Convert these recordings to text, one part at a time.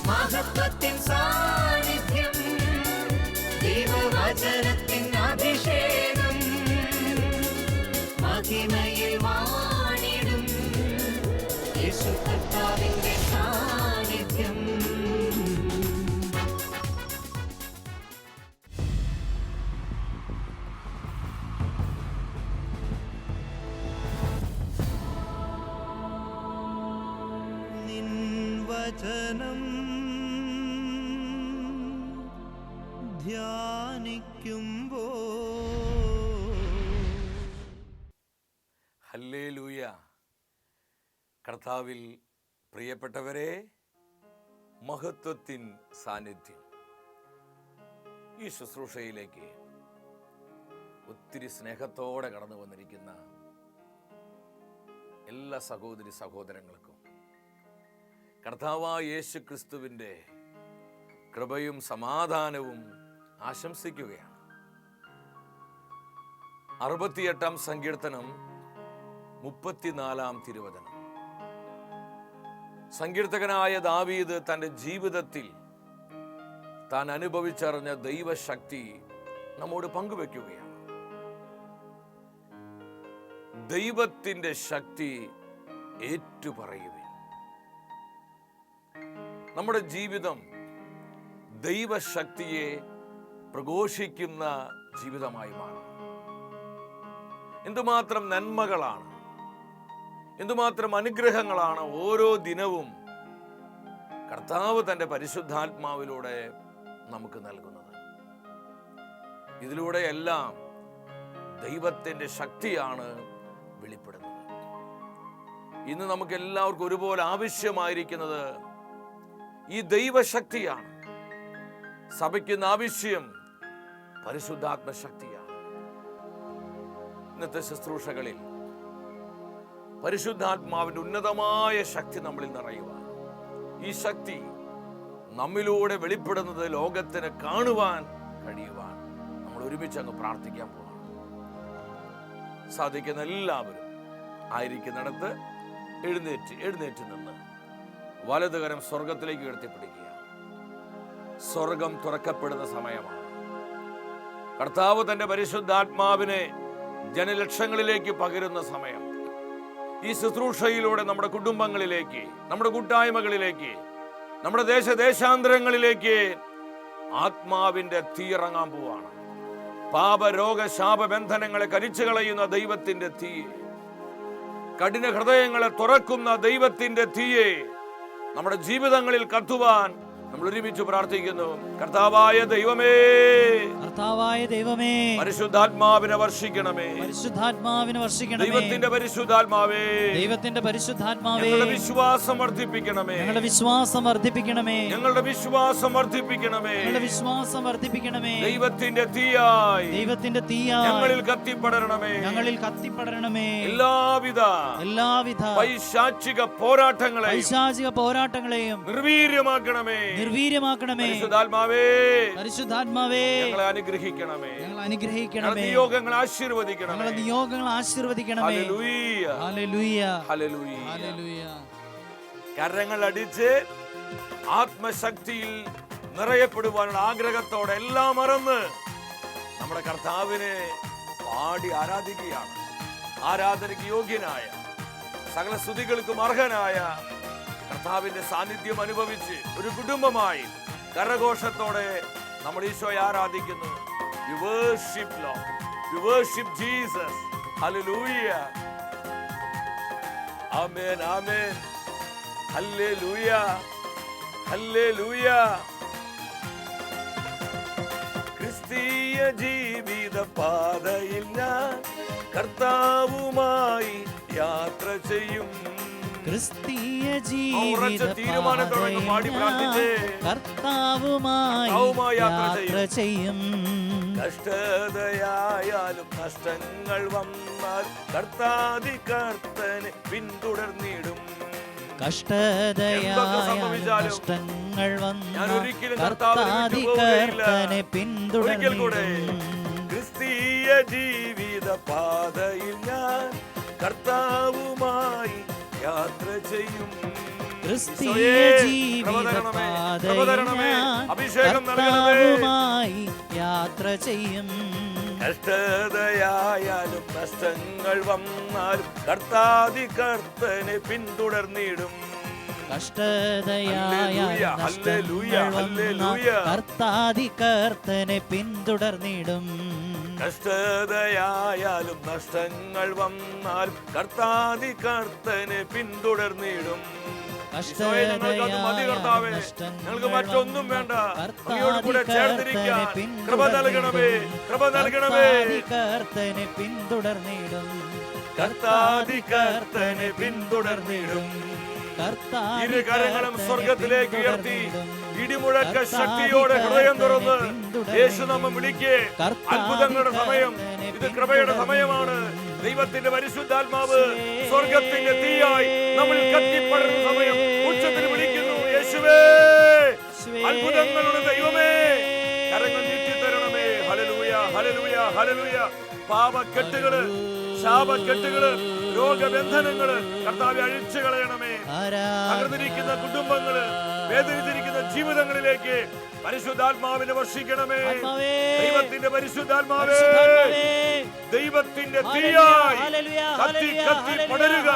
മഹത്വത്തിൻ സാന്നിധ്യം, ദൈവവചനത്തിൻ അഭിഷേകം, മഹിമയിൽ വാണിടും യേശു കർത്താവിന്റെ സാന്നിധ്യം. നിൻ വചനം ധ്യാനിക്കുമ്പോൾ. ഹല്ലേലൂയ. കർത്താവിൽ പ്രിയപ്പെട്ടവരെ, മഹത്വത്തിൻ സാന്നിധ്യം ഈ ശുശ്രൂഷയിലേക്ക് ഒത്തിരി സ്നേഹത്തോടെ കടന്നു വന്നിരിക്കുന്ന എല്ലാ സഹോദരി സഹോദരങ്ങൾക്കും കർത്താവായ യേശു ക്രിസ്തുവിൻ്റെ കൃപയും സമാധാനവും ആശംസിക്കുകയാണ്. 68-ാം സങ്കീർത്തനം 34-ാം തിരുവചനം. സങ്കീർത്തകനായ ദാവീദ് തൻ്റെ ജീവിതത്തിൽ താൻ അനുഭവിച്ചറിഞ്ഞ ദൈവശക്തി നമ്മോട് പങ്കുവെക്കുകയാണ്. ദൈവത്തിൻ്റെ ശക്തി ഏറ്റുപറയുവിൻ. നമ്മുടെ ജീവിതം ദൈവശക്തിയെ പ്രഘോഷിക്കുന്ന ജീവിതമായി മാറും. എന്തുമാത്രം നന്മകളാണ്, എന്തുമാത്രം അനുഗ്രഹങ്ങളാണ് ഓരോ ദിനവും കർത്താവ് തൻ്റെ പരിശുദ്ധാത്മാവിലൂടെ നമുക്ക് നൽകുന്നത്. ഇതിലൂടെയെല്ലാം ദൈവത്തിൻ്റെ ശക്തിയാണ് വെളിപ്പെടുന്നത്. ഇന്ന് നമുക്ക് എല്ലാവർക്കും ഒരുപോലെ ആവശ്യമായിരിക്കുന്നത് ഈ ദൈവശക്തിയാണ്. സഭയ്ക്കുന്ന ആവശ്യം പരിശുദ്ധാത്മശക്തിയാണ്. ഇന്നത്തെ ശുശ്രൂഷകളിൽ പരിശുദ്ധാത്മാവിന്റെ ഉന്നതമായ ശക്തി നമ്മളിൽ നിറയുവാൻ, ഈ ശക്തി നമ്മിലൂടെ വെളിപ്പെടുന്നത് ലോകത്തിന് കാണുവാൻ കഴിയുവാൻ നമ്മൾ ഒരുമിച്ച് അങ്ങ് പ്രാർത്ഥിക്കാൻ പോവാണ്. സാധിക്കുന്ന എല്ലാവരും ആയിരിക്കുന്നിടത്ത് എഴുന്നേറ്റ് നിന്ന് വലതുകരം സ്വർഗത്തിലേക്ക് ഉയർത്തിപ്പിടിക്കുക. സ്വർഗം തുറക്കപ്പെടുന്ന സമയമാണ്. കർത്താവ് തന്റെ പരിശുദ്ധാത്മാവിനെ ജനലക്ഷങ്ങളിലേക്ക് പകരുന്ന സമയം. ഈ ശുശ്രൂഷയിലൂടെ നമ്മുടെ കുടുംബങ്ങളിലേക്ക്, നമ്മുടെ കൂട്ടായ്മകളിലേക്ക്, നമ്മുടെ ദേശാന്തരങ്ങളിലേക്ക് ആത്മാവിന്റെ തീ ഇറങ്ങാൻ പോവാണ്. പാപരോഗ ശാപബന്ധനങ്ങളെ കരിച്ചു കളയുന്ന ദൈവത്തിന്റെ തീ, കഠിന ഹൃദയങ്ങളെ തുറക്കുന്ന ദൈവത്തിന്റെ തീയെ നമ്മുടെ ജീവിതങ്ങളിൽ കത്തുവാൻ നമ്മൾ ഒരുമിച്ച് പ്രാർത്ഥിക്കുന്നു. കർത്താവായ ദൈവമേ, പരിശുദ്ധാത്മാവിനെ വർഷിക്കണമേ, ദൈവത്തിന്റെ പരിശുദ്ധാത്മാവേ, ഞങ്ങളുടെ വിശ്വാസം വർദ്ധിപ്പിക്കണമേ, ഞങ്ങളുടെ വിശ്വാസം വർദ്ധിപ്പിക്കണമേ, ദൈവത്തിന്റെ തീയായി ഞങ്ങളിൽ കത്തിപ്പടരണമേ, എല്ലാവിധ പൈശാചിക പോരാട്ടങ്ങളെയും നിർവീര്യമാക്കണമേ. പരിശുദ്ധാത്മാവേ, ഞങ്ങളെ അനുഗ്രഹിക്കണമേ, നിയോഗങ്ങൾ ആശീർവദിക്കണമേ. കരങ്ങൾ അടിച്ച് ആത്മശക്തിയിൽ നിറയപ്പെടുവാനുള്ള ആഗ്രഹത്തോടെ എല്ലാം മറന്ന് നമ്മുടെ കർത്താവിനെ പാടി ആരാധിക്കുകയാണ്. ആരാധനയ്ക്ക് യോഗ്യനായ, സകല സ്തുതികൾക്കും അർഹനായ കർത്താവിന്റെ സാന്നിധ്യം അനുഭവിച്ച് ഒരു കുടുംബമായി കരഘോഷത്തോടെ നമ്മൾ ഈശോയെ ആരാധിക്കുന്നു. We worship Lord. We worship Jesus. Hallelujah. Amen. Amen. Hallelujah. Hallelujah. ക്രിസ്തീയ ജീവിത പാതയിൽ ഞാൻ കർത്താവുമായി യാത്ര ചെയ്യും. ക്രിസ്തീയ ജീവിത കർത്താവുമായി യാത്ര ചെയ്യും. കഷ്ടതയായാലും നഷ്ടങ്ങൾ വന്നാൽ കർത്താദികർത്തനെ പിന്തുടർന്നിടും. കഷ്ടതയായാലും നഷ്ടങ്ങൾ വന്നാൽ കർത്താദികർത്തനെ പിന്തുടർന്നിടും. ക്രിസ്തീയ ജീവിത പാതയിൽ ഞാൻ കർത്താവുമായി യാത്ര ചെയ്യും. ക്രിസ്തീയ ജീവിതപാതയിൽ ഞാൻ കർത്താവുമായി യാത്ര ചെയ്യും. കഷ്ടതയായാലും നഷ്ടങ്ങൾ വന്നാലും കർത്താതി കർത്തനെ പിന്തുടർന്നിടും. കഷ്ടതയായാലും കർത്താതി കർത്തനെ പിന്തുടർന്നിടും. കഷ്ടതയായാലും നഷ്ടങ്ങൾ വന്നാലും കർത്താതി കർത്തനെ പിന്തുടർന്നിടും. ഞങ്ങൾക്ക് മറ്റൊന്നും വേണ്ട, അങ്ങയോട് കൂടെ ചേർന്നിരിക്കാൻ കൃപ നൽകണമേ, കൃപ നൽകണമേ. കർത്തനെ പിന്തുടർന്നിടും, കർത്താതി കർത്തനെ പിന്തുടർന്നിടും. ഇരു കരങ്ങളും സ്വർഗത്തിലേക്ക് ഉയർത്തി ഇടിമുഴക്ക ശക്തിയോടെ ഹൃദയം തുറന്ന് യേശു നമ്മെ വിളിക്കേ. അത്ഭുതങ്ങളുടെ സമയം, ഇത് കൃപയുടെ സമയമാണ്. ദൈവത്തിന്റെ പരിശുദ്ധാത്മാവ് സ്വർഗത്തിന്റെ തീയായി നമ്മൾ കത്തിപ്പടരുന്ന സമയം. ഉച്ചത്തിൽ വിളിക്കുന്നു, യേശുവേ, അത്ഭുതങ്ങളുടെ ദൈവമേ, കരങ്ങൾ നീട്ടിത്തരണമേ. ഹല്ലേലൂയ, ഹല്ലേലൂയ, ഹല്ലേലൂയ. പാപക്കെട്ടുകള്, ശാപക്കെട്ടുകള്, രോഗബന്ധനങ്ങള് കർത്താവേ അഴിച്ചു കളയണമേ. തകർന്നിരിക്കുന്ന കുടുംബങ്ങള്, വേദനിച്ചിരിക്കുന്ന ജീവിതങ്ങളിലേക്ക് പരിശുദ്ധാത്മാവിനെ വർഷിക്കണമേ. ദൈവത്തിന്റെ പരിശുദ്ധാത്മാവേ, ദൈവത്തിന്റെ തീയായി കത്തി കത്തി പടരുക.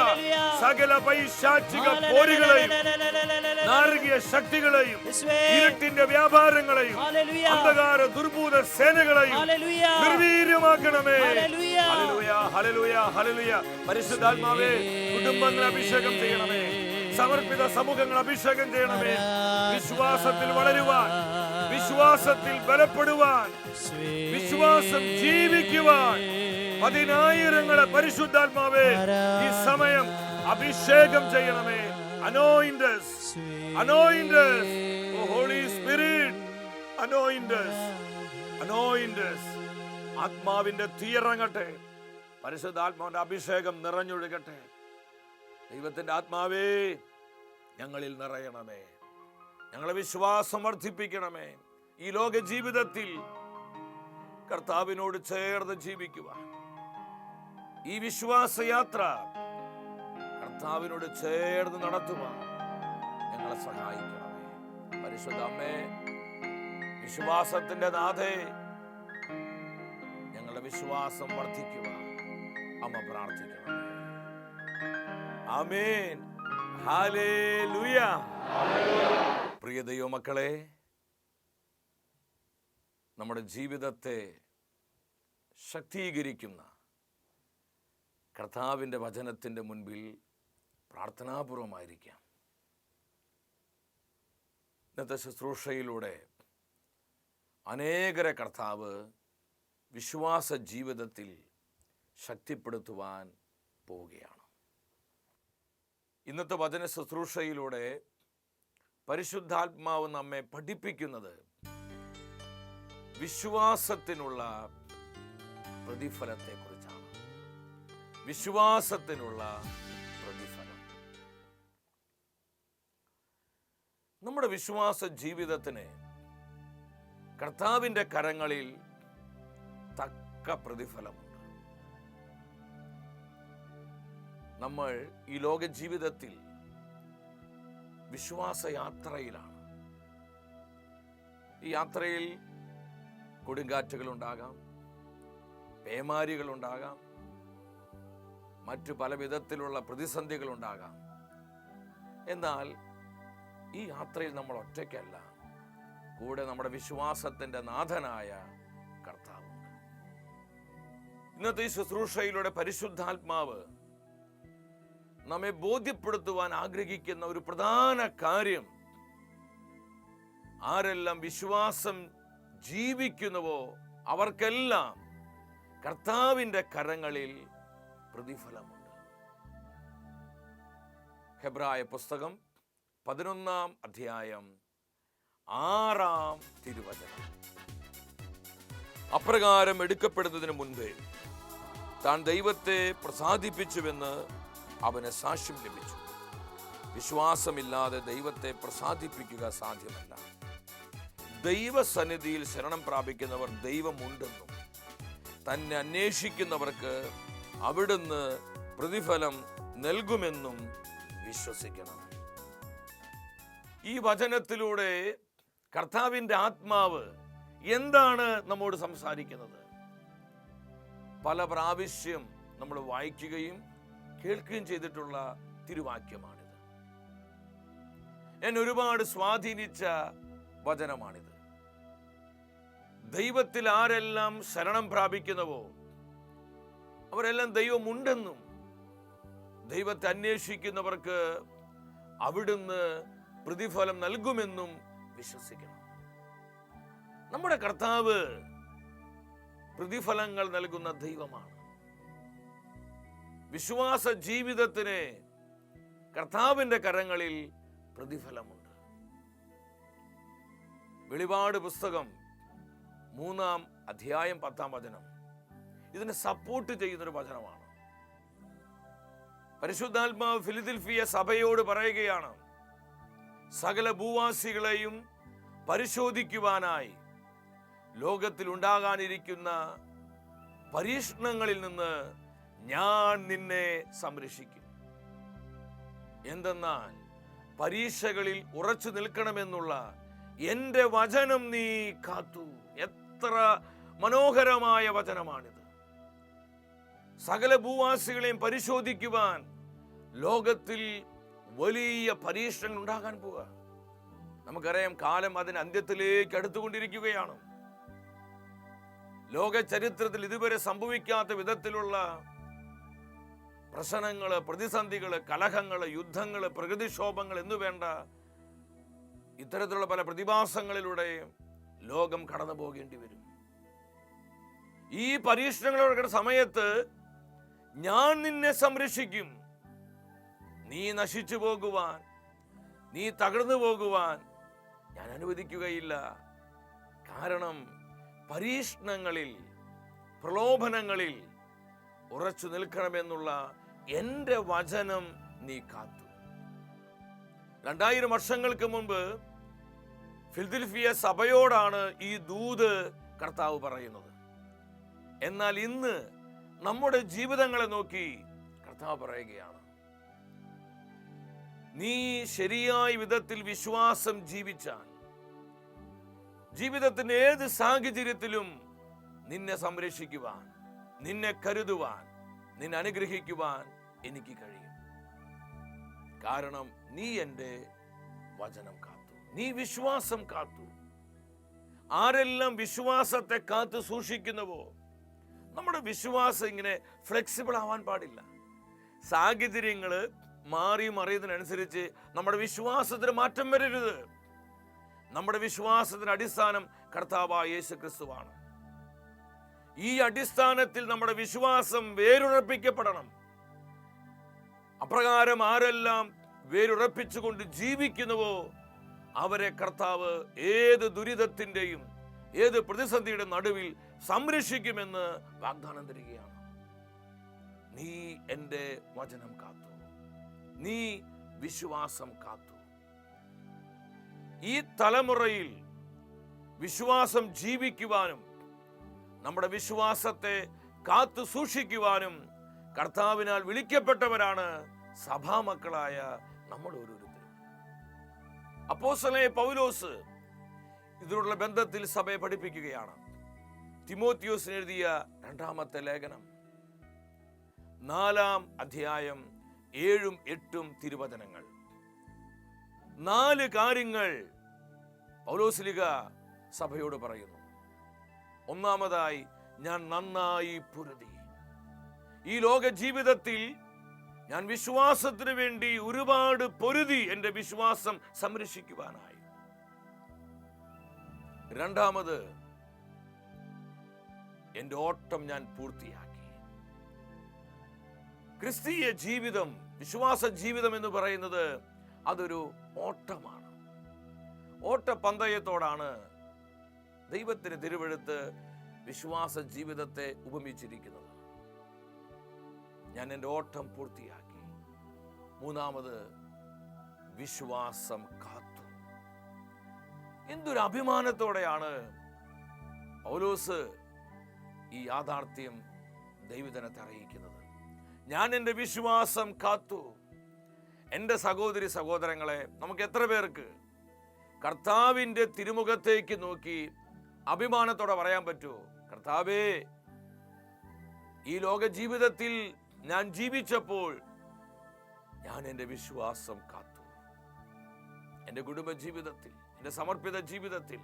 സകല പൈശാചിക പോരുകളെയും നാരകീയ ശക്തികളെയും ഇരുട്ടിന്റെ വ്യാപാരങ്ങളെയും അന്ധകാര ദുർഭൂത സേനകളെയും നിർവീര്യമാക്കണമേ. ഹല്ലേലൂയ, ഹല്ലേലൂയ, ഹല്ലേലൂയ. പരിശുദ്ധാത്മാവേ, കുടുംബങ്ങളെ അഭിഷേകം ചെയ്യണമേ. സമർപ്പിത സമൂഹങ്ങൾ അഭിഷേകം ചെയ്യണമേ. വിശ്വാസത്തിൽ വളരുവാൻ, വിശ്വാസത്തിൽ ബലപ്പെടുവാൻ, വിശ്വാസം ജീവിക്കുവാൻ പതിനായിരങ്ങളെ പരിശുദ്ധാത്മാവേ ഈ സമയം അഭിഷേകം ചെയ്യണമേ. Anoint us, anoint us, oh Holy Spirit, anoint us, anoint us. ആത്മാവിന്റെ തീയിറങ്ങട്ടെ, പരിശുദ്ധാത്മാവിന്റെ അഭിഷേകം നിറഞ്ഞൊഴുകട്ടെ. ദൈവത്തിന്റെ ആത്മാവേ, ഞങ്ങളിൽ നിറയണമേ, ഞങ്ങളെ വിശ്വാസം വർദ്ധിപ്പിക്കണമേ. ഈ ലോക ജീവിതത്തിൽ കർത്താവിനോട് ചേർന്ന് ജീവിക്കുവാൻ, ഈ വിശ്വാസയാത്ര കർത്താവിനോട് ചേർന്ന് നടത്തുവാൻ ഞങ്ങളെ സഹായിക്കണമേ. പരിശുദ്ധ അമ്മേ, വിശ്വാസത്തിന്റെ നാഥേ, ഞങ്ങളുടെ വിശ്വാസം വർദ്ധിക്കുവാൻ അമ്മ പ്രാർത്ഥിക്കണമേ. ആമേൻ, ഹല്ലേലൂയ. പ്രിയ ദൈവമക്കളെ, നമ്മുടെ ജീവിതത്തെ ശക്തീകരിക്കുന്ന കർത്താവിൻ്റെ വചനത്തിൻ്റെ മുൻപിൽ പ്രാർത്ഥനാപൂർവമായിരിക്കാം. ഇന്നത്തെ ശുശ്രൂഷയിലൂടെ അനേകരെ കർത്താവ് വിശ്വാസ ജീവിതത്തിൽ ശക്തിപ്പെടുത്തുവാൻ പോവുകയാണ്. ഇന്നത്തെ വചന ശുശ്രൂഷയിലൂടെ പരിശുദ്ധാത്മാവ് നമ്മെ പഠിപ്പിക്കുന്നത് വിശ്വാസത്തിനുള്ള പ്രതിഫലത്തെക്കുറിച്ചാണ്. വിശ്വാസത്തിനുള്ള പ്രതിഫലം. നമ്മുടെ വിശ്വാസ ജീവിതത്തിന് കർത്താവിൻ്റെ കരങ്ങളിൽ തക്ക പ്രതിഫലമുണ്ട്. നമ്മൾ ഈ ലോക ജീവിതത്തിൽ വിശ്വാസയാത്രയിലാണ്. ഈ യാത്രയിൽ കൊടുങ്കാറ്റുകളുണ്ടാകാം, പേമാരികളുണ്ടാകാം, മറ്റു പല വിധത്തിലുള്ള പ്രതിസന്ധികളുണ്ടാകാം. എന്നാൽ ഈ യാത്രയിൽ നമ്മൾ ഒറ്റയ്ക്കല്ല, കൂടെ നമ്മുടെ വിശ്വാസത്തിൻ്റെ നാഥനായ കർത്താവുണ്ട്. ഇന്നത്തെ ഈ ശുശ്രൂഷയിലൂടെ പരിശുദ്ധാത്മാവ് നമ്മെ ബോധ്യപ്പെടുത്തുവാൻ ആഗ്രഹിക്കുന്ന ഒരു പ്രധാന കാര്യം, ആരെല്ലാം വിശ്വാസം ജീവിക്കുന്നുവോ അവർക്കെല്ലാം കർത്താവിൻ്റെ കരങ്ങളിൽ പ്രതിഫലമുണ്ട്. ഹെബ്രായ പുസ്തകം 11-ാം അധ്യായം 6-ാം തിരുവചനം. അപ്രകാരം എടുക്കപ്പെടുന്നതിന് മുൻപേ താൻ ദൈവത്തെ പ്രസാദിപ്പിച്ചുവെന്ന് അവന് സാക്ഷ്യം ലഭിച്ചു. വിശ്വാസമില്ലാതെ ദൈവത്തെ പ്രസാദിപ്പിക്കുക സാധ്യമല്ല. ദൈവസന്നിധിയിൽ ശരണം പ്രാപിക്കുന്നവർ ദൈവമുണ്ടെന്നും തന്നെ അന്വേഷിക്കുന്നവർക്ക് അവിടുന്ന് പ്രതിഫലം നൽകുമെന്നും വിശ്വസിക്കണം. ഈ വചനത്തിലൂടെ കർത്താവിൻ്റെ ആത്മാവ് എന്താണ് നമ്മോട് സംസാരിക്കുന്നത്? പല പ്രാവശ്യം നമ്മൾ വായിക്കുകയും കേൾക്കുകയും ചെയ്തിട്ടുള്ള തിരുവാക്യമാണിത്. എന്നെ ഒരുപാട് സ്വാധീനിച്ച വചനമാണിത്. ദൈവത്തിൽ ആരെല്ലാം ശരണം പ്രാപിക്കുന്നവോ അവരെല്ലാം ദൈവമുണ്ടെന്നും ദൈവത്തെ അന്വേഷിക്കുന്നവർക്ക് അവിടുന്ന് പ്രതിഫലം നൽകുമെന്നും വിശ്വസിക്കണം. നമ്മുടെ കർത്താവ് പ്രതിഫലങ്ങൾ നൽകുന്ന ദൈവമാണ്. വിശ്വാസ ജീവിതത്തിന് കർത്താവിൻ്റെ കരങ്ങളിൽ പ്രതിഫലമുണ്ട്. വെളിപാട് പുസ്തകം 3-ാം അധ്യായം 10-ാം വചനം ഇതിനെ സപ്പോർട്ട് ചെയ്യുന്നൊരു വചനമാണ്. പരിശുദ്ധാത്മാവ് ഫിലദൽഫിയ സഭയോട് പറയുകയാണ്, സകല ഭൂവാസികളെയും പരിശോധിക്കുവാനായി ലോകത്തിൽ ഉണ്ടാകാനിരിക്കുന്ന പരീക്ഷണങ്ങളിൽ നിന്ന് ഞാൻ നിന്നെ സംരക്ഷിക്കും. എന്തെന്നാൽ പരീക്ഷകളിൽ ഉറച്ചു നിൽക്കണമെന്നുള്ള എൻ്റെ വചനം നീ കാത്തു. എത്ര മനോഹരമായ വചനമാണിത്. സകല ഭൂവാസികളെയും പരിശോധിക്കുവാൻ ലോകത്തിൽ വലിയ പരീക്ഷണങ്ങൾ ഉണ്ടാകാൻ പോവുക. നമുക്കറിയാം, കാലം അതിന് അന്ത്യത്തിലേക്ക് അടുത്തുകൊണ്ടിരിക്കുകയാണ്. ലോക ചരിത്രത്തിൽ ഇതുവരെ സംഭവിക്കാത്ത വിധത്തിലുള്ള പ്രശ്നങ്ങള്, പ്രതിസന്ധികള്, കലഹങ്ങള്, യുദ്ധങ്ങള്, പ്രകൃതിക്ഷോഭങ്ങൾ എന്നു വേണ്ട ഇത്തരത്തിലുള്ള പല പ്രതിഭാസങ്ങളിലൂടെ ലോകം കടന്നു പോകേണ്ടി വരും. ഈ പരീക്ഷണങ്ങളുടെ സമയത്ത് ഞാൻ നിന്നെ സംരക്ഷിക്കും. നീ നശിച്ചു പോകുവാൻ, നീ തകർന്നു പോകുവാൻ ഞാൻ അനുവദിക്കുകയില്ല. കാരണം പരീക്ഷണങ്ങളിൽ, പ്രലോഭനങ്ങളിൽ ഉറച്ചു നിൽക്കണമെന്നുള്ള എൻ്റെ വചനം നീ കാത്തു. 2000 വർഷങ്ങൾക്ക് മുമ്പ് ഫിലദൽഫിയ സഭയോടാണ് ഈ ദൂത് കർത്താവ് പറയുന്നത്. എന്നാൽ ഇന്ന് നമ്മുടെ ജീവിതങ്ങളെ നോക്കി കർത്താവ് പറയുകയാണ്, നീ ശരിയായ വിധത്തിൽ വിശ്വാസം ജീവിച്ചാൽ ജീവിതത്തിന്റെ ഏത് സാഹചര്യത്തിലും നിന്നെ സംരക്ഷിക്കുവാൻ, നിന്നെ കരുതുവാൻ, നിന്നെ അനുഗ്രഹിക്കുവാൻ എനിക്ക് കഴിയും. കാരണം നീ എൻ്റെ വചനം കാത്തു, നീ വിശ്വാസം കാത്തു. ആരെല്ലാം വിശ്വാസത്തെ കാത്തു സൂക്ഷിക്കുന്നുവോ, നമ്മുടെ വിശ്വാസം ഇങ്ങനെ ഫ്ലെക്സിബിൾ ആവാൻ പാടില്ല. സാഹചര്യങ്ങൾ മാറി മറിയുന്നതിനനുസരിച്ച് നമ്മുടെ വിശ്വാസത്തിന് മാറ്റം വരരുത്. നമ്മുടെ വിശ്വാസത്തിന് അടിസ്ഥാനം കർത്താവായ യേശു ക്രിസ്തുവാണ്. ഈ അടിസ്ഥാനത്തിൽ നമ്മുടെ വിശ്വാസം വേരുറപ്പിക്കപ്പെടണം. അപ്രകാരം ആരെല്ലാം വേരുറപ്പിച്ചുകൊണ്ട് ജീവിക്കുന്നുവോ അവരെ കർത്താവ് ഏത് ദുരിതത്തിന്റെയും ഏത് പ്രതിസന്ധിയുടെ നടുവിൽ സംരക്ഷിക്കുമെന്ന് വാഗ്ദാനം തരികയാണ്. നീ എൻ്റെ വചനം കാത്തു, നീ വിശ്വാസം കാത്തു. ഈ തലമുറയിൽ വിശ്വാസം ജീവിക്കുവാനും നമ്മുടെ വിശ്വാസത്തെ കാത്തു സൂക്ഷിക്കുവാനും കർത്താവിനാൽ വിളിക്കപ്പെട്ടവരാണ് സഭാമക്കളായ നമ്മൾ ഓരോരുത്തരും. അപ്പോസ്തലനായ പൗലോസ് ഇതിനുള്ള ബന്ധത്തിൽ സഭയെ പഠിപ്പിക്കുകയാണ്. തിമോത്തിയോസിന് എഴുതിയ 2-ാമത്തെ ലേഖനം 4-ാം അധ്യായം 7-ഉം 8-ഉം തിരുവചനങ്ങൾ. 4 കാര്യങ്ങൾ പൗലോസ്ലീഹ സഭയോട് പറയുന്നു. ഒന്നാമതായി, ഞാൻ നന്നായി പൊരുതി. ഈ ലോക ജീവിതത്തിൽ ഞാൻ വിശ്വാസത്തിന് വേണ്ടി ഒരുപാട് പൊരുതി എൻ്റെ വിശ്വാസം സംരക്ഷിക്കുവാനായി. രണ്ടാമത്, എൻ്റെ ഓട്ടം ഞാൻ പൂർത്തിയാക്കി. ക്രിസ്തീയ ജീവിതം, വിശ്വാസ ജീവിതം എന്ന് പറയുന്നത് അതൊരു ഓട്ടമാണ്. ഓട്ടപ്പന്തയത്തോടാണ് ദൈവത്തിന് തിരുവെഴുത്ത് വിശ്വാസ ജീവിതത്തെ ഉപമിച്ചിരിക്കുന്നത്. ഞാൻ എൻ്റെ ഓട്ടം പൂർത്തിയാക്കി. മൂന്നാമത്, വിശ്വാസം കാത്തു. എന്തൊരു അഭിമാനത്തോടെയാണ് പൗലോസ് ഈ യാഥാർത്ഥ്യം ദൈവജനത്തെ അറിയിക്കുന്നത്. ഞാൻ എൻ്റെ വിശ്വാസം കാത്തു. എൻ്റെ സഹോദരി സഹോദരങ്ങളെ, നമുക്ക് എത്ര പേർക്ക് കർത്താവിൻ്റെ തിരുമുഖത്തേക്ക് നോക്കി അഭിമാനത്തോടെ പറയാൻ പറ്റുമോ, കർത്താവേ, ഈ ലോക ജീവിതത്തിൽ ഞാൻ ജീവിച്ചപ്പോൾ ഞാൻ എൻ്റെ വിശ്വാസം കാത്തു. എൻ്റെ കുടുംബ ജീവിതത്തിൽ, എൻ്റെ സമർപ്പിത ജീവിതത്തിൽ,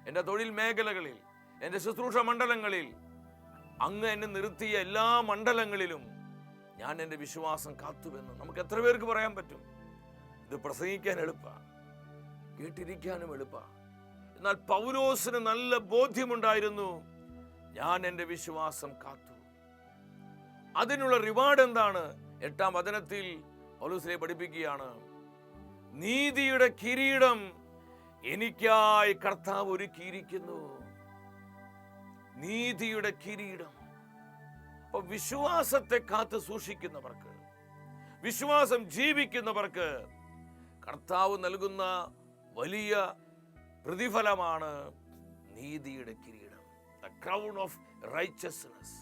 എൻ്റെ തൊഴിൽ മേഖലകളിൽ, എൻ്റെ ശുശ്രൂഷ മണ്ഡലങ്ങളിൽ, അങ്ങ് എന്നെ നിർത്തിയ എല്ലാ മണ്ഡലങ്ങളിലും ഞാൻ എൻ്റെ വിശ്വാസം കാത്തുവെന്ന് നമുക്ക് എത്ര പേർക്ക് പറയാൻ പറ്റും? ഇത് പ്രസംഗിക്കാൻ എളുപ്പമാണ്, കേട്ടിരിക്കാനും എളുപ്പമാണ്. എന്നാൽ പൗലോസിന് നല്ല ബോധ്യമുണ്ടായിരുന്നു, ഞാൻ എൻ്റെ വിശ്വാസം കാത്തു. അതിനുള്ള റിവാർഡ് എന്താണ്? 8-ാം വചനത്തിൽ പൗലോസിനെ പഠിപ്പിക്കുകയാണ്, നീതിയുടെ കിരീടം എനിക്കായി കർത്താവ് ഒരുക്കിയിരിക്കുന്നു. നീതിയുടെ കിരീടം. അപ്പൊ വിശ്വാസത്തെ കാത്തു സൂക്ഷിക്കുന്നവർക്ക്, വിശ്വാസം ജീവിക്കുന്നവർക്ക് കർത്താവ് നൽകുന്ന വലിയ പ്രതിഫലമാണ് നീതിയുടെ കിരീടം, ദ ക്രൗൺ ഓഫ് റൈച്ചസ്നെസ്.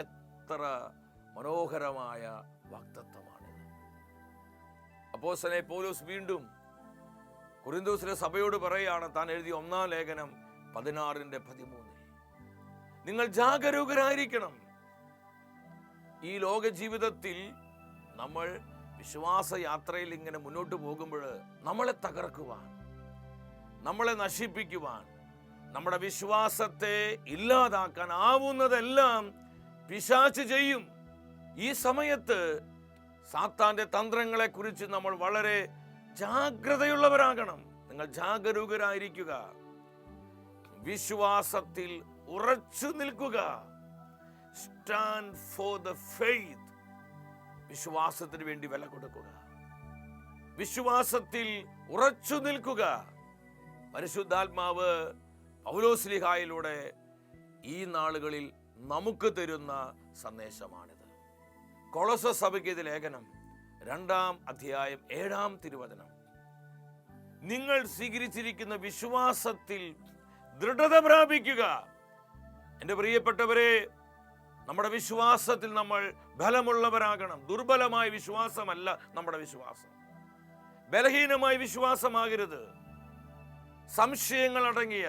എത്ര മനോഹരമായ വാഗ്ദത്തമാണിത്. അപ്പോസ്തലനായ പൗലോസ് വീണ്ടും കൊരിന്ഥോസിലെ സഭയോട് പറയുകയാണ്, താൻ എഴുതിയ 1-ാം ലേഖനം 16:13, നിങ്ങൾ ജാഗരൂകരായിരിക്കണം. ഈ ലോക ജീവിതത്തിൽ നമ്മൾ വിശ്വാസ യാത്രയിൽ ഇങ്ങനെ മുന്നോട്ട് പോകുമ്പോൾ നമ്മളെ തകർക്കുവാൻ, നമ്മളെ നശിപ്പിക്കുവാൻ, നമ്മുടെ വിശ്വാസത്തെ ഇല്ലാതാക്കാൻ ആവുന്നതെല്ലാം പിശാച് ചെയ്യും. ഈ സമയത്ത് സാത്താന്റെ തന്ത്രങ്ങളെ കുറിച്ച് നമ്മൾ വളരെ ജാഗ്രതയുള്ളവരാകണം. നിങ്ങൾ ജാഗരൂകരായിരിക്കുക, വിശ്വാസത്തിൽ ഉറച്ചു നിൽക്കുക. Stand for the faith. വിശ്വാസത്തിന് വേണ്ടി വില കൊടുക്കുക, വിശ്വാസത്തിൽ ഉറച്ചു നിൽക്കുക. പരിശുദ്ധാത്മാവ് പൗലോസ്ലീഹായിലൂടെ ഈ നാളുകളിൽ നമുക്ക് തരുന്ന സന്ദേശമാണിത്. കൊളോസ്സ സഭയ്ക്ക് ഇത് ലേഖനം 2-ാം അധ്യായം 7-ാം തിരുവചനം, നിങ്ങൾ സ്വീകരിച്ചിരിക്കുന്ന വിശ്വാസത്തിൽ ദൃഢത പ്രാപിക്കുക. എൻ്റെ പ്രിയപ്പെട്ടവരെ, നമ്മുടെ വിശ്വാസത്തിൽ നമ്മൾ ബലമുള്ളവരാകണം. ദുർബലമായ വിശ്വാസമല്ല നമ്മുടെ വിശ്വാസം, ബലഹീനമായ വിശ്വാസമാകരുത്. സംശയങ്ങൾ അടങ്ങിയ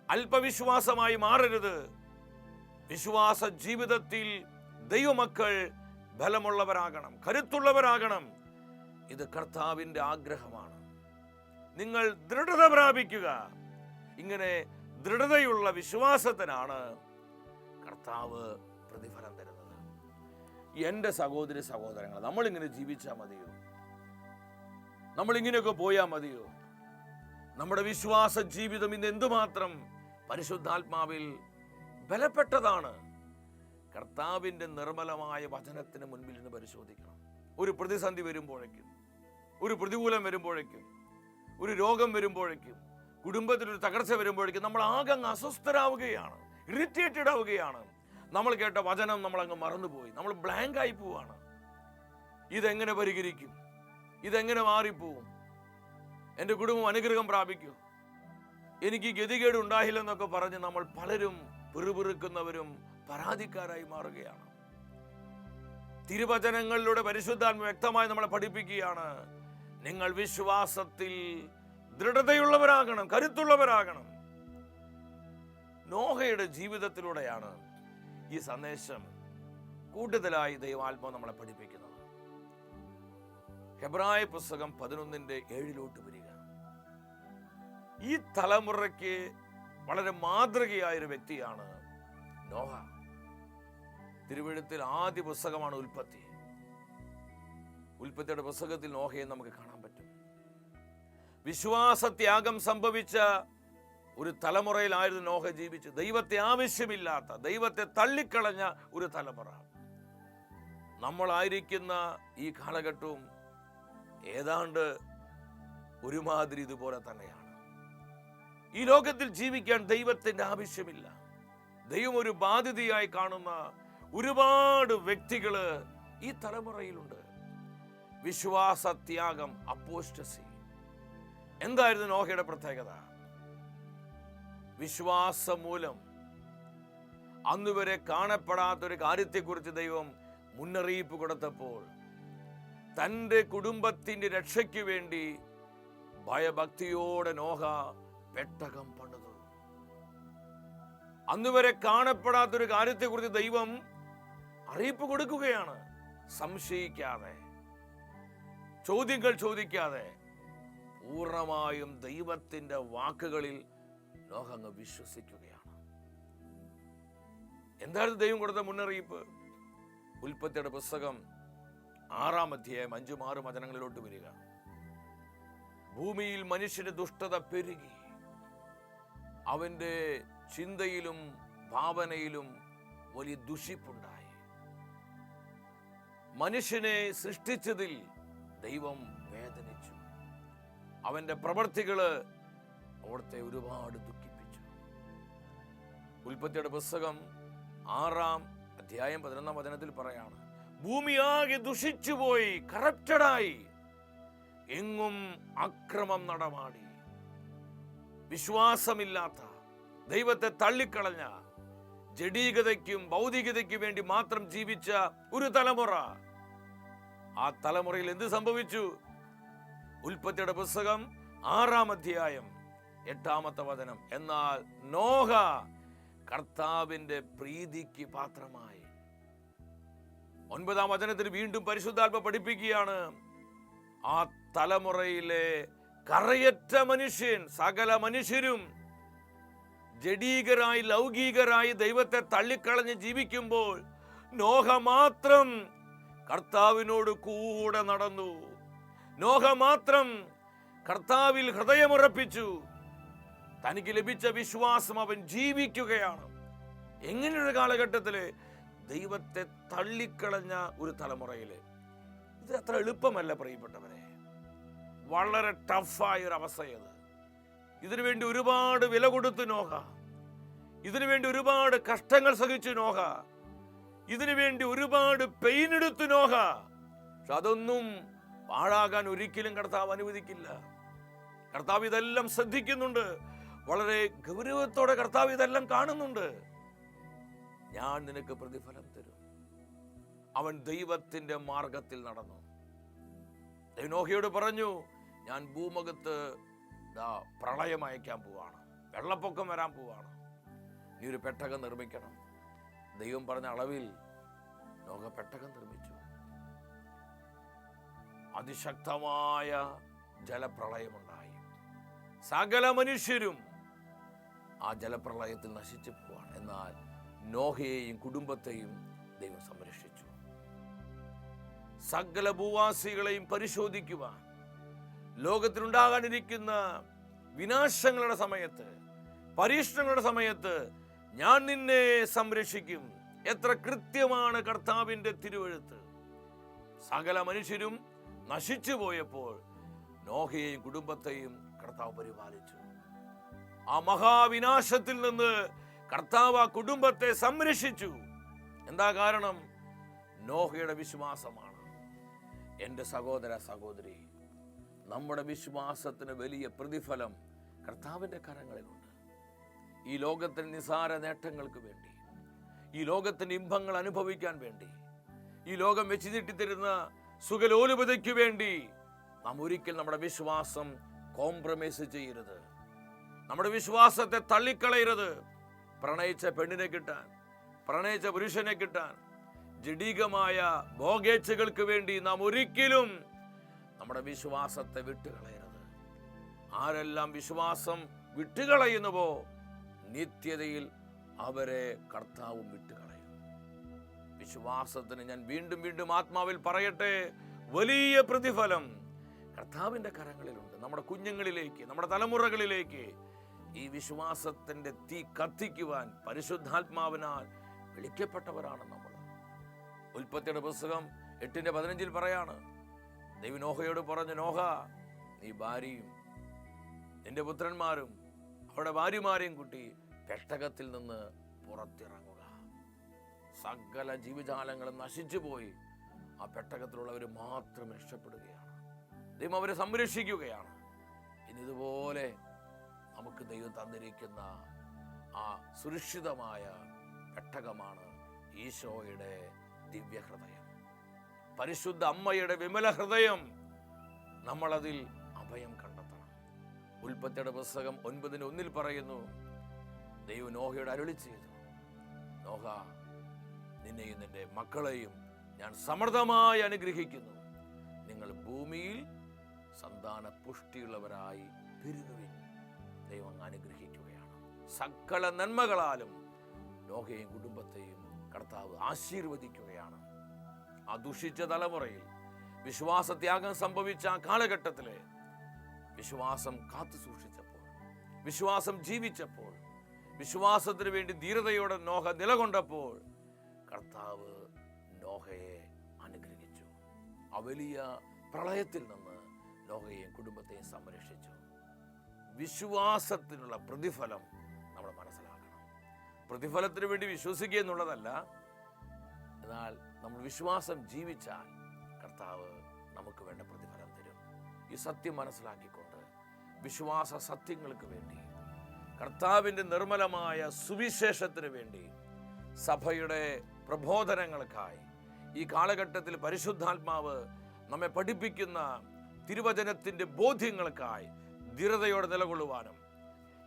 അല്പവിശ്വാസമായി മാറരുത്. വിശ്വാസ ജീവിതത്തിൽ ദൈവമക്കൾ ബലമുള്ളവരാകണം, കരുത്തുള്ളവരാകണം. ഇത് കർത്താവിൻ്റെ ആഗ്രഹമാണ്. നിങ്ങൾ ദൃഢത പ്രാപിക്കുക. ഇങ്ങനെ ദൃഢതയുള്ള വിശ്വാസത്തിനാണ് കർത്താവ് പ്രതിഫലം തരുന്നത്. എൻ്റെ സഹോദരി സഹോദരങ്ങൾ, നമ്മളിങ്ങനെ ജീവിച്ചാൽ മതിയോ? നമ്മളിങ്ങനെയൊക്കെ പോയാൽ മതിയോ? നമ്മുടെ വിശ്വാസ ജീവിതം ഇന്ന് എന്തുമാത്രം പരിശുദ്ധാത്മാവിൽ ബലപ്പെട്ടതാണ്. കർത്താവിൻ്റെ നിർമ്മലമായ വചനത്തിന് മുൻപിൽ നിന്ന് പരിശോധിക്കണം. ഒരു പ്രതിസന്ധി വരുമ്പോഴേക്കും, ഒരു പ്രതികൂലം വരുമ്പോഴേക്കും, ഒരു രോഗം വരുമ്പോഴേക്കും, കുടുംബത്തിലൊരു തകർച്ച വരുമ്പോഴേക്കും നമ്മൾ ആകെ അങ്ങ് അസ്വസ്ഥരാവുകയാണ്, ഇറിറ്റേറ്റഡ് ആവുകയാണ്. നമ്മൾ കേട്ട വചനം നമ്മളങ്ങ് മറന്നുപോയി, നമ്മൾ ബ്ലാങ്ക് ആയി പോവാണ്. ഇതെങ്ങനെ പരിഹരിക്കും? ഇതെങ്ങനെ മാറിപ്പോവും? എൻ്റെ കുടുംബം അനുഗ്രഹം പ്രാപിക്കും, എനിക്ക് ഗതികേട് ഉണ്ടായില്ലെന്നൊക്കെ പറഞ്ഞ് നമ്മൾ പലരും പിറുപിറുക്കുന്നവരും പരാതിക്കാരായി മാറുകയാണ്. തിരുവചനങ്ങളിലൂടെ പരിശുദ്ധാത്മ വ്യക്തമായി നമ്മളെ പഠിപ്പിക്കുകയാണ്, നിങ്ങൾ വിശ്വാസത്തിൽ ദൃഢതയുള്ളവരാകണം, കരുത്തുള്ളവരാകണം. നോഹയുടെ ജീവിതത്തിലൂടെയാണ് ഈ സന്ദേശം കൂടുതലായി ദൈവാത്മാവ് നമ്മളെ പഠിപ്പിക്കുന്നത്. ഹെബ്രായ പുസ്തകം 11:7 വരിക. ഈ തലമുറയ്ക്ക് വളരെ മാതൃകയായൊരു വ്യക്തിയാണ് നോഹ. തിരുവെഴുത്തിൽ ആദ്യ പുസ്തകമാണ് ഉൽപ്പത്തി. ഉൽപ്പത്തിയുടെ പുസ്തകത്തിൽ നോഹയെ നമുക്ക് കാണാൻ പറ്റും. വിശ്വാസത്യാഗം സംഭവിച്ച ഒരു തലമുറയിലായിരുന്നു നോഹ ജീവിച്ചു. ദൈവത്തെ ആവശ്യമില്ലാത്ത, ദൈവത്തെ തള്ളിക്കളഞ്ഞ ഒരു തലമുറ. നമ്മളായിരിക്കുന്ന ഈ കാലഘട്ടവും ഏതാണ്ട് ഒരുമാതിരി ഇതുപോലെ തന്നെയാണ്. ഈ ലോകത്തിൽ ജീവിക്കാൻ ദൈവത്തിന്റെ ആവശ്യമില്ല. ദൈവം ഒരു ബാധ്യതയായി കാണുന്ന ഒരുപാട് വ്യക്തികള് ഈ തലമുറയിലുണ്ട്. വിശ്വാസത്യാഗം, അപ്പോസ്റ്റസി. എന്തായിരുന്നു നോഹയുടെ പ്രത്യേകത? വിശ്വാസം മൂലം അന്നുവരെ കാണപ്പെടാത്തൊരു കാര്യത്തെക്കുറിച്ച് ദൈവം മുന്നറിയിപ്പ് കൊടുത്തപ്പോൾ തൻ്റെ കുടുംബത്തിൻ്റെ രക്ഷയ്ക്ക് വേണ്ടി ഭയഭക്തിയോടെ നോഹ പെട്ടകം പണിതു. അന്നുവരെ കാണപ്പെടാത്തൊരു കാര്യത്തെക്കുറിച്ച് ദൈവം അറിയിപ്പ് കൊടുക്കുകയാണ്. സംശയിക്കാതെ, ചോദ്യങ്ങൾ ചോദിക്കാതെ, പൂർണ്ണമായും ദൈവത്തിന്റെ വാക്കുകളിൽ നോഹ അങ്ങ് വിശ്വസിക്കുകയാണ്. എന്തായിരുന്നു ദൈവം കൊടുത്ത മുന്നറിയിപ്പ്? ഉൽപ്പത്തിയുടെ പുസ്തകം 6-ാം അധ്യായം 5-6 വചനങ്ങളിലോട്ട് വരിക. ഭൂമിയിൽ മനുഷ്യന്റെ ദുഷ്ടത പെരുകി, അവന്റെ ചിന്തയിലും ഭാവനയിലും വലിയ ദുഷിപ്പുണ്ടായി. മനുഷ്യനെ സൃഷ്ടിച്ചതിൽ ദൈവം വേദനിച്ചു. അവന്റെ പ്രവൃത്തികള് അവിടുത്തെ ഒരുപാട് ദുഃഖിപ്പിച്ചു. ഉൽപ്പത്തിയുടെ പുസ്തകം 6-ാം അധ്യായം 11-ാം വചനത്തിൽ പറയാണ്, ഭൂമിയാകെ ദുഷിച്ചുപോയി, കറപ്റ്റഡായി, എങ്ങും അക്രമം നടമാടി. വിശ്വാസമില്ലാത്ത, ദൈവത്തെ തള്ളിക്കളഞ്ഞ, ജഡീകതയ്ക്കും ഭൗതികതയ്ക്കും വേണ്ടി മാത്രം ജീവിച്ച ഒരു തലമുറ. ആ തലമുറയിൽ എന്ത് സംഭവിച്ചു? ഉൽപ്പത്തിയുടെ പുസ്തകം 6-ാം അധ്യായം 8-ാമത്തെ വചനം, എന്നാൽ നോഹ കർത്താവിന്റെ പ്രീതിക്ക് പാത്രമായി. 9-ാം വചനത്തിൽ വീണ്ടും പരിശുദ്ധാത്മ പഠിപ്പിക്കുകയാണ്, ആ തലമുറയിലെ കറയറ്റ മനുഷ്യൻ, സകല മനുഷ്യരും ജഡീകരായി ലൗകികരായി ദൈവത്തെ തള്ളിക്കളഞ്ഞ് ജീവിക്കുമ്പോൾ നോഹ മാത്രം കർത്താവിനോട് കൂടെ നടന്നു. നോഹ മാത്രം കർത്താവിൽ ഹൃദയമുറപ്പിച്ചു. തനിക്ക് ലഭിച്ച വിശ്വാസം അവൻ ജീവിക്കുകയാണ്. എങ്ങനെയൊരു കാലഘട്ടത്തില് ദൈവത്തെ തള്ളിക്കളഞ്ഞ ഒരു തലമുറയില് ഇത് അത്ര എളുപ്പമല്ല പ്രിയപ്പെട്ടവരെ. വളരെ ടഫായ ഒരു അവസ്ഥയത്. ഇതിനുവേണ്ടി ഒരുപാട് വില കൊടുത്തു നോഹ, ഇതിനുവേണ്ടി ഒരുപാട് കഷ്ടങ്ങൾ സഹിച്ചു നോഹ, ഇതിനുവേണ്ടി ഒരുപാട് പെയിൻ എടുത്തു നോഹ. പക്ഷെ അതൊന്നും പാഴാകാൻ ഒരിക്കലും കർത്താവ് അനുവദിക്കില്ല. കർത്താവ് ഇതെല്ലാം ശ്രദ്ധിക്കുന്നുണ്ട്. വളരെ ഗൗരവത്തോടെ കർത്താവ് ഇതെല്ലാം കാണുന്നുണ്ട്. ഞാൻ നിനക്ക് പ്രതിഫലം തരും. അവൻ ദൈവത്തിന്റെ മാർഗത്തിൽ നടന്നു. നോഹയോട് പറഞ്ഞു, ഞാൻ ഭൂമുഖത്ത് പ്രളയം അയക്കാൻ പോവാണ്, വെള്ളപ്പൊക്കം വരാൻ പോവാണ്, നീ ഒരു പെട്ടകം നിർമ്മിക്കണം. ദൈവം പറഞ്ഞ അളവിൽ നോഹ പെട്ടകം നിർമ്മിച്ചു. അതിശക്തമായ ജലപ്രളയമുണ്ടായി. സകല മനുഷ്യരും ആ ജലപ്രളയത്തിൽ നശിച്ചു പോവാണ്. എന്നാൽ നോഹയെയും കുടുംബത്തെയും ദൈവം സംരക്ഷിച്ചു. സകല ഭൂവാസികളെയും പരിശോധിക്കുവാൻ, ലോകത്തിലുണ്ടാകാനിരിക്കുന്ന വിനാശങ്ങളുടെ സമയത്ത്, പരീക്ഷണങ്ങളുടെ സമയത്ത് ഞാൻ നിന്നെ സംരക്ഷിക്കും. എത്ര കൃത്യമാണ് കർത്താവിന്റെ തിരുവെഴുത്ത്. സകല മനുഷ്യരും നശിച്ചു പോയപ്പോൾ നോഹയെയും കുടുംബത്തെയും കർത്താവ് പരിപാലിച്ചു. ആ മഹാവിനാശത്തിൽ നിന്ന് കർത്താവ് ആ കുടുംബത്തെ സംരക്ഷിച്ചു. എന്താ കാരണം? നോഹയുടെ വിശ്വാസമാണ്. എൻ്റെ സഹോദര സഹോദരി, നമ്മുടെ വിശ്വാസത്തിന് വലിയ പ്രതിഫലം കർത്താവിൻ്റെ കരങ്ങളിലുണ്ട്. ഈ ലോകത്തിൻ്റെ നിസാര നേട്ടങ്ങൾക്ക് വേണ്ടി, ഈ ലോകത്തിൻ്റെ ഇമ്പങ്ങൾ അനുഭവിക്കാൻ വേണ്ടി, ഈ ലോകം വെച്ച് നീട്ടിത്തരുന്ന സുഖലോലുപതയ്ക്ക് വേണ്ടി നാം ഒരിക്കൽ നമ്മുടെ വിശ്വാസം കോംപ്രമൈസ് ചെയ്യരുത്. നമ്മുടെ വിശ്വാസത്തെ തള്ളിക്കളയരുത്. പ്രണയിച്ച പെണ്ണിനെ കിട്ടാൻ, പ്രണയിച്ച പുരുഷനെ കിട്ടാൻ, ജഡീകമായ ഭോഗേച്ഛകൾക്ക് വേണ്ടി നാം ഒരിക്കലും നമ്മുടെ വിശ്വാസത്തെ വിട്ടുകളയരുത്. ആരെല്ലാം വിശ്വാസം വിട്ടുകളയുന്നുവോ നിത്യതയിൽ അവരെ കർത്താവും വിട്ടുകളയും. വിശ്വാസത്തിന് ഞാൻ വീണ്ടും വീണ്ടും ആത്മാവിൽ പറയട്ടെ, വലിയ പ്രതിഫലം കർത്താവിൻ്റെ കരങ്ങളിലുണ്ട്. നമ്മുടെ കുഞ്ഞുങ്ങളിലേക്ക്, നമ്മുടെ തലമുറകളിലേക്ക് ഈ വിശ്വാസത്തിന്റെ തീ കത്തിക്കുവാൻ പരിശുദ്ധാത്മാവിനാൽ വിളിക്കപ്പെട്ടവരാണ് നമ്മൾ. ഉൽപ്പത്തിയുടെ പുസ്തകം 8:15 പറയാണ്, ദൈവം നോഹയോട് പറഞ്ഞു, നോഹ, നീ ഭാര്യയും നിന്റെ പുത്രന്മാരും അവിടെ ഭാര്യമാരെയും കൂട്ടി പെട്ടകത്തിൽ നിന്ന് പുറത്തിറങ്ങുക. സകല ജീവജാലങ്ങളും നശിച്ചു പോയി. ആ പെട്ടകത്തിലുള്ളവർ മാത്രം രക്ഷപ്പെടുകയാണ്. ദൈവം അവരെ സംരക്ഷിക്കുകയാണ്. ഇനി ഇതുപോലെ നമുക്ക് ദൈവം തന്നിരിക്കുന്ന ആ സുരക്ഷിതമായ പെട്ടകമാണ് ഈശോയുടെ ദിവ്യഹൃദയം, പരിശുദ്ധ അമ്മയുടെ വിമല ഹൃദയം. നമ്മളതിൽ അഭയം കണ്ടെത്തണം. ഉൽപ്പത്തിയുടെ പുസ്തകം 9:1 പറയുന്നു, ദൈവം നോഹയോട് അരുളി ചെയ്തു, നോഹ, നിന്നെയും നിന്റെ മക്കളെയും ഞാൻ സമൃദ്ധമായി അനുഗ്രഹിക്കുന്നു. നിങ്ങൾ ഭൂമിയിൽ സന്താന പുഷ്ടിയുള്ളവരായി പെരുകുവിൻ. ദൈവം അനുഗ്രഹിക്കുകയാണ്. സകല നന്മകളാലും നോഹയെയും കുടുംബത്തെയും കർത്താവ് ആശീർവദിക്കുകയാണ്. ആ ദുഷിച്ച തലമുറയിൽ വിശ്വാസത്യാഗം സംഭവിച്ച ആ കാലഘട്ടത്തിലെ വിശ്വാസം കാത്തു സൂക്ഷിച്ചപ്പോൾ, വിശ്വാസം ജീവിച്ചപ്പോൾ, വിശ്വാസത്തിന് വേണ്ടി ധീരതയോടെ നോഹ നിലകൊണ്ടപ്പോൾ കർത്താവ് നോഹയെ അനുഗ്രഹിച്ചു. ആ വലിയ പ്രളയത്തിൽ നിന്ന് നോഹയെയും കുടുംബത്തെയും സംരക്ഷിച്ചു. വിശ്വാസത്തിനുള്ള പ്രതിഫലം നമ്മൾ മനസ്സിലാക്കണം. പ്രതിഫലത്തിന് വേണ്ടി വിശ്വസിക്കുക എന്നുള്ളതല്ല, എന്നാൽ നമ്മൾ വിശ്വാസം ജീവിച്ചാൽ കർത്താവ് നമുക്ക് വേണ്ട പ്രതിഫലം തരും. ഈ സത്യം മനസ്സിലാക്കിക്കൊണ്ട് വിശ്വാസ സത്യങ്ങൾക്ക് വേണ്ടി, കർത്താവിൻ്റെ നിർമ്മലമായ സുവിശേഷത്തിന് വേണ്ടി, സഭയുടെ പ്രബോധനങ്ങൾക്കായി, ഈ കാലഘട്ടത്തിൽ പരിശുദ്ധാത്മാവ് നമ്മെ പഠിപ്പിക്കുന്ന തിരുവചനത്തിൻ്റെ ബോധ്യങ്ങൾക്കായി ധീരതയോടെ നിലകൊള്ളുവാനും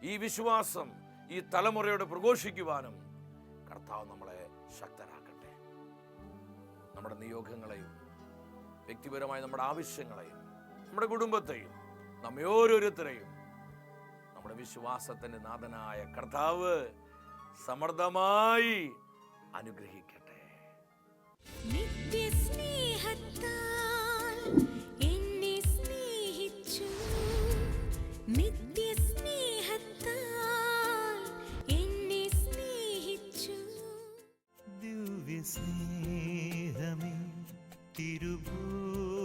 ഈ വിശ്വാസം ഈ തലമുറയോട് പ്രഘോഷിക്കുവാനും കർത്താവ് നമ്മളെ ശക്തരാക്കട്ടെ. നമ്മുടെ നിയോഗങ്ങളെയും വ്യക്തിപരമായ നമ്മുടെ ആവശ്യങ്ങളെയും നമ്മുടെ കുടുംബത്തെയും നമ്മെ ഓരോരുത്തരെയും നമ്മുടെ വിശ്വാസത്തിൻ്റെ നാഥനായ കർത്താവ് സമൃദ്ധമായി അനുഗ്രഹിക്കട്ടെ. നിത്യസ്നേഹത്താൽ എന്നെ സ്നേഹിച്ചു, നിത്യസ്നേഹത്താൽ എന്നെ സ്നേഹിച്ചു. ദിവ്യസ്നേഹമേ, തിരുഭോജ്യമായി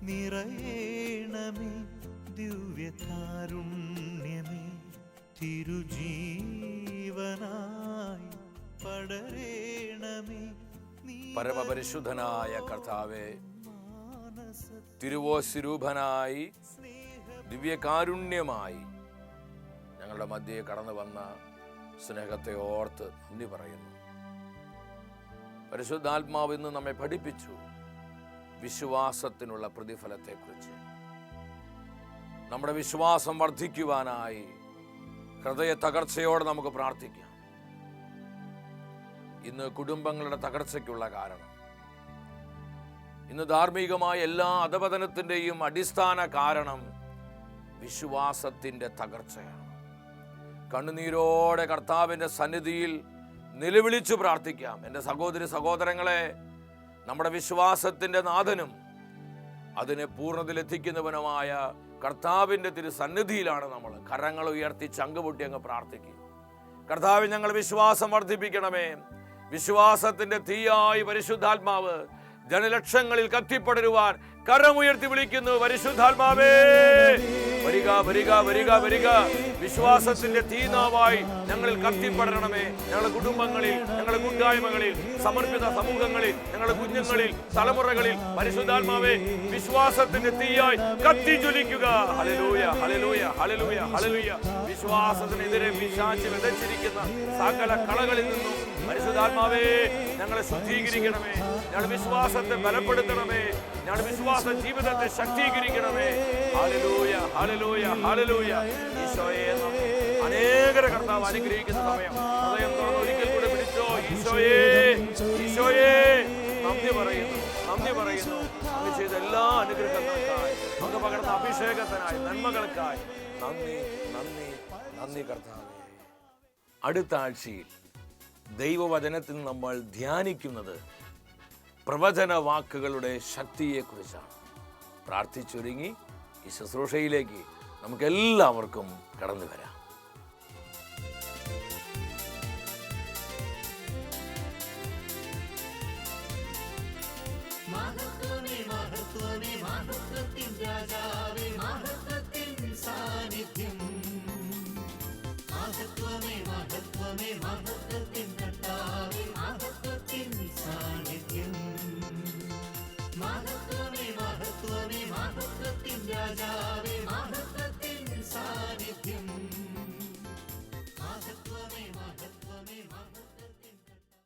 നിറയേണമേ, ദിവ്യകാരുണ്യമേ, തിരുജീവനായി പടരേണമേ. പരമപരിശുദ്ധനായ കർത്താവേ, തിരുവോസ്വരൂപനായി ദിവ്യകാരുണ്യമായി ഞങ്ങളുടെ മധ്യേ കടന്നു വന്ന സ്നേഹത്തെ ഓർത്ത് നന്ദി പറയുന്നു. പരിശുദ്ധാത്മാവ് ഇന്ന് നമ്മെ പഠിപ്പിച്ചു വിശ്വാസത്തിനുള്ള പ്രതിഫലത്തെക്കുറിച്ച്. നമ്മുടെ വിശ്വാസം വർദ്ധിക്കുവാനായി ഹൃദയ തകർച്ചയോടെ നമുക്ക് പ്രാർത്ഥിക്കാം. ഇന്ന് കുടുംബങ്ങളുടെ തകർച്ചയ്ക്കുള്ള കാരണം, ഇന്ന് ധാർമ്മികമായ എല്ലാ അധപതനത്തിൻ്റെയും അടിസ്ഥാന കാരണം വിശ്വാസത്തിൻ്റെ തകർച്ചയാണ്. കണ്ണുനീരോടെ കർത്താവിൻ്റെ സന്നിധിയിൽ നിലവിളിച്ചു പ്രാർത്ഥിക്കാം. എൻ്റെ സഹോദരി സഹോദരങ്ങളെ, നമ്മുടെ വിശ്വാസത്തിൻ്റെ നാഥനും അതിനെ പൂർണ്ണതയിലെത്തിക്കുന്നവനുമായ കർത്താവിൻ്റെ തിരുസന്നിധിയിലാണ് നമ്മൾ. കരങ്ങൾ ഉയർത്തി ചങ്കുപൊട്ടി അങ്ങ് പ്രാർത്ഥിക്കും. കർത്താവ്, ഞങ്ങൾ വിശ്വാസം വർദ്ധിപ്പിക്കണമേ. വിശ്വാസത്തിൻ്റെ തീയായി പരിശുദ്ധാത്മാവ് ജനലക്ഷങ്ങളിൽ കത്തിപ്പടരുവാൻ കരമുയർത്തി വിളിക്കുന്നു. പരിശുദ്ധാത്മാവേ, വരിക വരിക വരിക വരിക. വിശ്വാസത്തിന്റെ തീനാവായി ഞങ്ങളിൽ കത്തിപ്പടരണമേ. ഞങ്ങളുടെ കുടുംബങ്ങളിൽ, ഞങ്ങളുടെ കൂട്ടായ്മകളിൽ, സമർപ്പിത സമൂഹങ്ങളിൽ, ഞങ്ങളുടെ കുഞ്ഞുങ്ങളിൽ, തലമുറകളിൽ പരിശുദ്ധാത്മാവേ വിശ്വാസത്തിന്റെ തീയായി കത്തിജ്വലിക്കുക. ഹല്ലേലൂയ ഹല്ലേലൂയ ഹല്ലേലൂയ ഹല്ലേലൂയ. വിശ്വാസത്തിനെതിരെ പിശാച് വിതച്ചിരിക്കുന്ന സകല കളകളിൽ നിന്നും പരിശുദ്ധാത്മാവേ ഞങ്ങളെ ശുദ്ധീകരിക്കണമേ. ഞങ്ങളുടെ വിശ്വാസത്തെ ബലപ്പെടുത്തണമേ. ഞങ്ങളുടെ വിശ്വാസ ജീവിതത്തെ ശക്തീകരിക്കണമേ. ഹല്ലേലൂയ ഹല്ലേലൂയ ഹല്ലേലൂയ. ഈശോയെ, അനേകരെ കർത്താവ് അനുഗ്രഹിക്കുന്ന സമയം ഹൃദയം തുറന്ന് ഒരിക്കൽ കൂടെ പിടിച്ചോ. ഈശോയെ, ഈശോയെ നന്ദി പറയുന്നു, നന്ദി പറയുന്നു. അങ്ങ് ചെയ്ത എല്ലാ അനുഗ്രഹങ്ങൾക്കായി, അങ്ങ് പകർന്ന അഭിഷേകത്തിനായി, നന്മകൾക്കായി നന്ദി നന്ദി നന്ദി കർത്താവേ. അടുത്ത ആഴ്ചയിൽ ദൈവവചനത്തിൽ നമ്മൾ ധ്യാനിക്കുന്നത് പ്രവചന വാക്കുകളുടെ ശക്തിയെക്കുറിച്ചാണ്. പ്രാർത്ഥിച്ചൊരുങ്ങി ഈ ശുശ്രൂഷയിലേക്ക് നമുക്കെല്ലാവർക്കും കടന്നു വരാം. മഹത്വമേ മഹത്വമേ മഹത്വത്തിൻ രാജാവേ, മഹത്വത്തിൻ സാന്നിധ്യം. മഹത്വമേ മഹത്വമേ മഹത്വത്തിൻ കർത്താവേ, മഹത്വത്തിൻ സാന്നിധ്യം. മഹത്വമേ മഹത്വമേ മഹത്വത്തിൻ രാജാവേ.